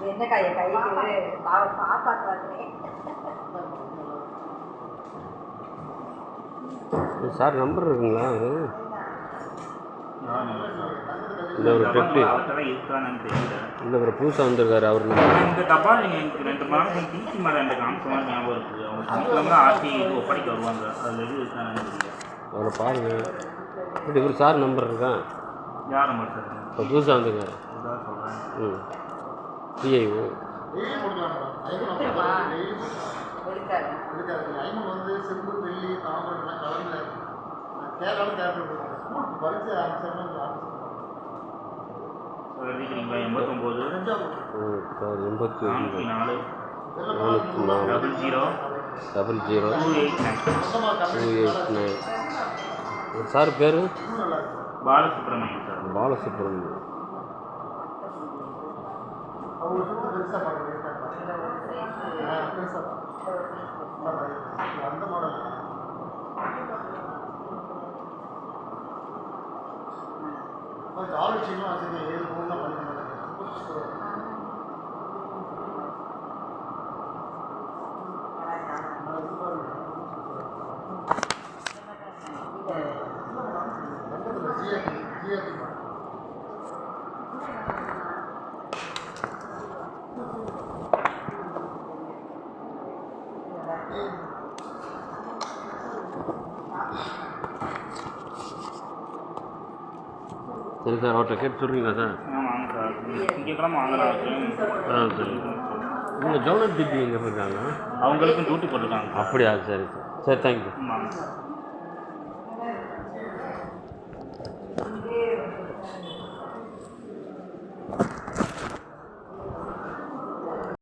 என்ன கையை கைக்கு சாப்பாட்டு சார் நம்பர் இருக்குங்களா அது இந்த ஒரு பெட்டி இல்லை ஒரு புதுசாக வந்திருக்காரு அவர் இந்த தபால் நீங்கள் எனக்கு 2 மாதம் டிசி மேலே எனக்கு காமிச்சமாக ஞாபகம் இருக்குது. அவங்க சனிக்கிழமை ஆர்டி இது ஒப்படைக்க வருவாங்க. அதில் எது இருக்கான்னு தெரியல. அவரை பாருங்கள். இப்படி ஒரு சார் நம்பர் இருக்கா? யார் நம்பர் சார்? இப்போ புதுசாக வந்துருக்காரு. அதான் சொல்கிறேன். பிஐஓ வந்து செம்பு வெள்ளி தாமரம் கலந்து கேரளாவில் தேவைப்படுது. பரிசு ஆரம்பிச்சாங்க. 89 00 சார் பேர் பாலசுப்ரமணியன் சார். பாலசுப்ரமணியன். அந்த மாடல் ஆலோசனையும் அது 7 மூணு தான் பண்ணிக்க மாட்டாங்க. சரி சார், அவர்கிட்ட கேட்டு சொல்கிறீங்களா சார்? ஆமாம் சார். திங்கக்கிழமை வாங்கலாம். சரி. உங்கள் ஜோனல் டிபி எங்கே போயிருக்காங்க? அவங்களுக்கும் டியூட்டி போட்டிருக்காங்க. அப்படியா? சரி சார். சரி, தேங்க்யூ. ஆமாம்.